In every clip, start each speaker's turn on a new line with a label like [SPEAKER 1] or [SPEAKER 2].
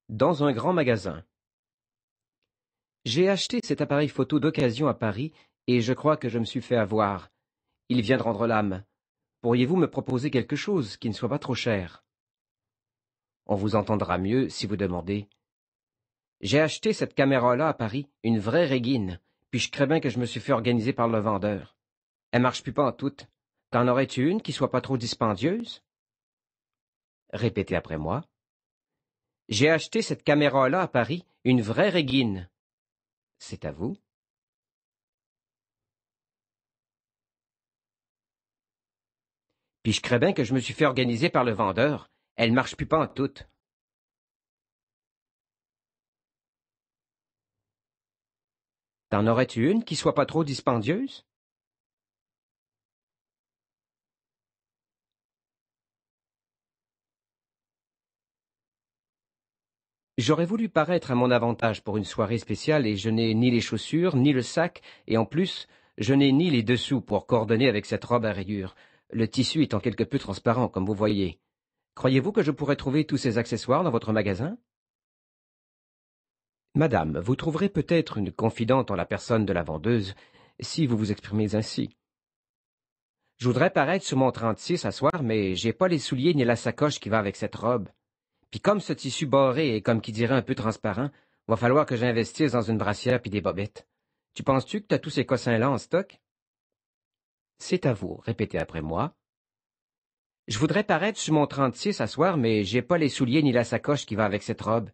[SPEAKER 1] Dans un grand magasin. J'ai acheté cet appareil photo d'occasion à Paris et je crois que je me suis fait avoir. Il vient de rendre l'âme. Pourriez-vous me proposer quelque chose qui ne soit pas trop cher? On vous entendra mieux si vous demandez. J'ai acheté cette caméra-là à Paris, une vraie Régine, puis je crains bien que je me suis fait organiser par le vendeur. Elle marche plus pas en toute. T'en aurais-tu une qui soit pas trop dispendieuse? Répétez après moi. J'ai acheté cette caméra-là à Paris, une vraie Régine. C'est à vous. Puis je crains bien que je me suis fait organiser par le vendeur. Elle marche plus pas en toute. T'en aurais-tu une qui soit pas trop dispendieuse? J'aurais voulu paraître à mon avantage pour une soirée spéciale et je n'ai ni les chaussures, ni le sac, et en plus, je n'ai ni les dessous pour coordonner avec cette robe à rayures, le tissu étant quelque peu transparent, comme vous voyez. Croyez-vous que je pourrais trouver tous ces accessoires dans votre magasin? Madame, vous trouverez peut-être une confidente en la personne de la vendeuse, si vous vous exprimez ainsi. Je voudrais paraître sur mon 36 à soir, mais j'ai pas les souliers ni la sacoche qui va avec cette robe. Puis comme ce tissu barré est comme qui dirait un peu transparent, va falloir que j'investisse dans une brassière puis des bobettes. Tu penses-tu que t'as tous ces cossins-là en stock? C'est à vous, répétez après moi. Je voudrais paraître sur mon 36 à soir, mais j'ai pas les souliers ni la sacoche qui va avec cette robe.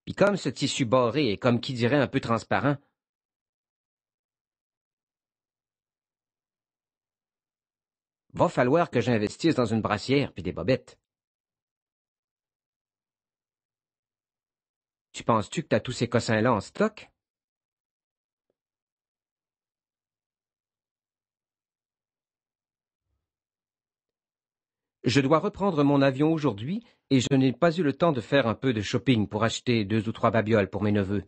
[SPEAKER 1] Puis comme ce tissu barré est comme qui dirait un peu transparent, va falloir que j'investisse dans une brassière puis des bobettes. Tu penses-tu que t'as tous ces cossins-là en stock? Je dois reprendre mon avion aujourd'hui et je n'ai pas eu le temps de faire un peu de shopping pour acheter 2 ou 3 babioles pour mes neveux.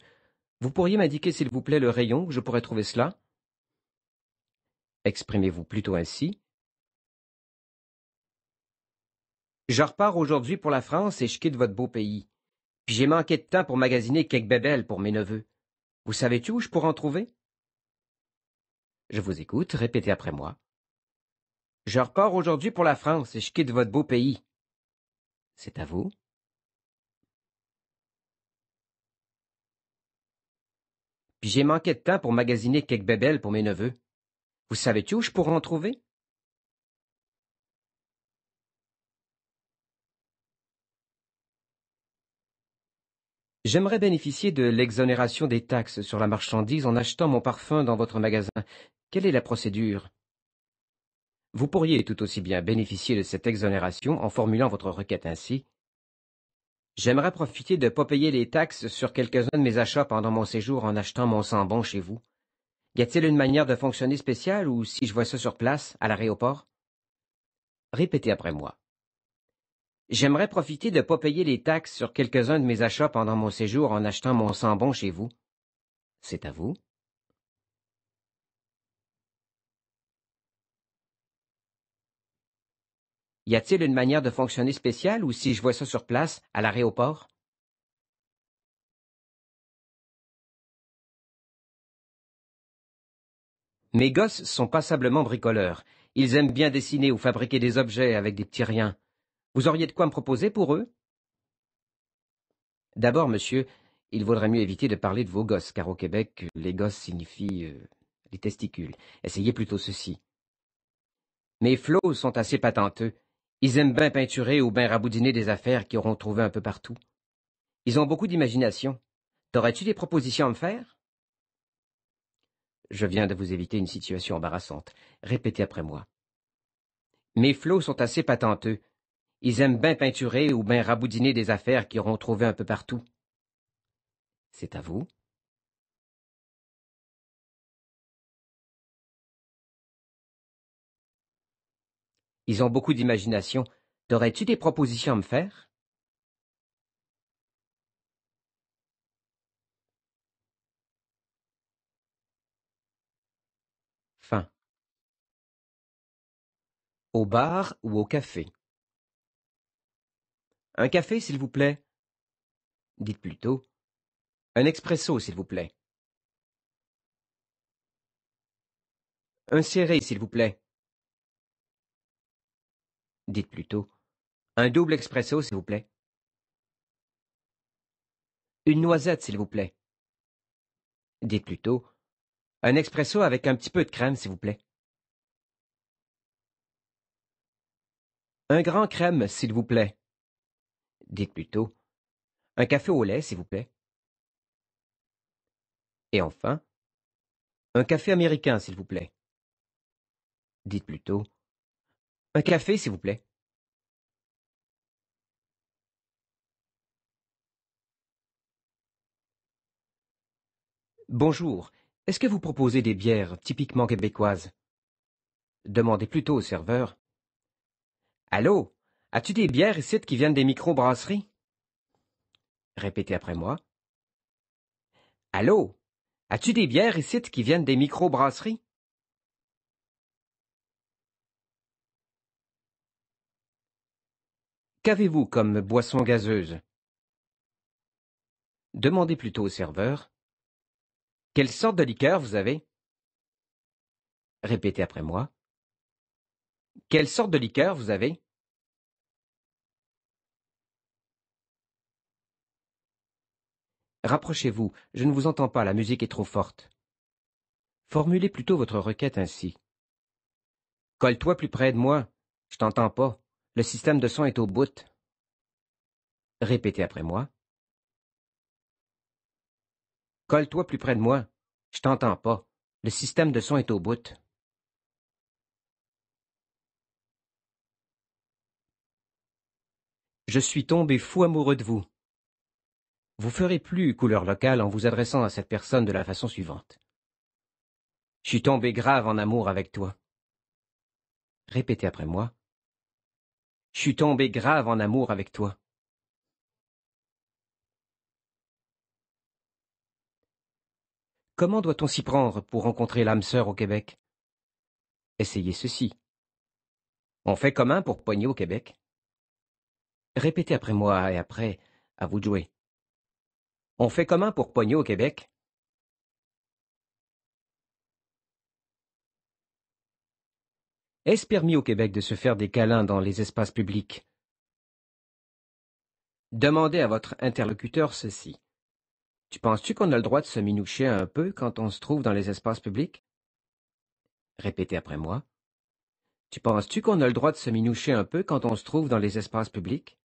[SPEAKER 1] Vous pourriez m'indiquer, s'il vous plaît, le rayon où je pourrais trouver cela? Exprimez-vous plutôt ainsi. Je repars aujourd'hui pour la France et je quitte votre beau pays. Puis j'ai manqué de temps pour magasiner quelques bébelles pour mes neveux. Vous savez-tu où je pourrais en trouver? Je vous écoute, répétez après moi. Je repars aujourd'hui pour la France et je quitte votre beau pays. C'est à vous. Puis j'ai manqué de temps pour magasiner quelques bébelles pour mes neveux. Vous savez-tu où je pourrais en trouver? J'aimerais bénéficier de l'exonération des taxes sur la marchandise en achetant mon parfum dans votre magasin. Quelle est la procédure? Vous pourriez tout aussi bien bénéficier de cette exonération en formulant votre requête ainsi. J'aimerais profiter de ne pas payer les taxes sur quelques-uns de mes achats pendant mon séjour en achetant mon sambon chez vous. Y a-t-il une manière de fonctionner spéciale ou si je vois ça sur place, à l'aéroport? Répétez après moi. J'aimerais profiter de ne pas payer les taxes sur quelques-uns de mes achats pendant mon séjour en achetant mon sambon chez vous. C'est à vous. Y a-t-il une manière de fonctionner spéciale ou si je vois ça sur place, à l'aéroport? Mes gosses sont passablement bricoleurs. Ils aiment bien dessiner ou fabriquer des objets avec des petits riens. Vous auriez de quoi me proposer pour eux? D'abord, monsieur, il vaudrait mieux éviter de parler de vos gosses, car au Québec, les gosses signifient les testicules. Essayez plutôt ceci. Mes flots sont assez patenteux. Ils aiment bien peinturer ou bien raboudiner des affaires qu'ils auront trouvées un peu partout. Ils ont beaucoup d'imagination. T'aurais-tu des propositions à me faire? Je viens de vous éviter une situation embarrassante. Répétez après moi. Mes flots sont assez patenteux. Ils aiment bien peinturer ou bien raboudiner des affaires qu'ils auront trouvées un peu partout. C'est à vous. Ils ont beaucoup d'imagination. T'aurais-tu des propositions à me faire? Fin. Au bar ou au café? Un café, s'il vous plaît. Dites plutôt un expresso, s'il vous plaît. Un serré, s'il vous plaît. Dites plutôt un double expresso, s'il vous plaît. Une noisette, s'il vous plaît. Dites plutôt un expresso avec un petit peu de crème, s'il vous plaît. Un grand crème, s'il vous plaît. Dites plutôt un café au lait, s'il vous plaît. Et enfin, un café américain, s'il vous plaît. Dites plutôt un café, s'il vous plaît. Bonjour. Est-ce que vous proposez des bières typiquement québécoises? Demandez plutôt au serveur. Allô? As-tu des bières ici qui viennent des microbrasseries? Répétez après moi. Allô? As-tu des bières ici qui viennent des microbrasseries? Qu'avez-vous comme boisson gazeuse? Demandez plutôt au serveur. Quelle sorte de liqueur vous avez? Répétez après moi. Quelle sorte de liqueur vous avez? Rapprochez-vous, je ne vous entends pas, la musique est trop forte. Formulez plutôt votre requête ainsi. Colle-toi plus près de moi. Je t'entends pas. Le système de son est au bout. Répétez après moi. Colle-toi plus près de moi. Je t'entends pas. Le système de son est au bout. Je suis tombé fou amoureux de vous. Vous ferez plus couleur locale en vous adressant à cette personne de la façon suivante. Je suis tombé grave en amour avec toi. Répétez après moi. Je suis tombé grave en amour avec toi. Comment doit-on s'y prendre pour rencontrer l'âme sœur au Québec? Essayez ceci. On fait comment pour pogner au Québec? Répétez après moi et après, à vous de jouer. On fait comment pour pogner au Québec? Est-ce permis au Québec de se faire des câlins dans les espaces publics? Demandez à votre interlocuteur ceci. Tu penses-tu qu'on a le droit de se minoucher un peu quand on se trouve dans les espaces publics? Répétez après moi. Tu penses-tu qu'on a le droit de se minoucher un peu quand on se trouve dans les espaces publics?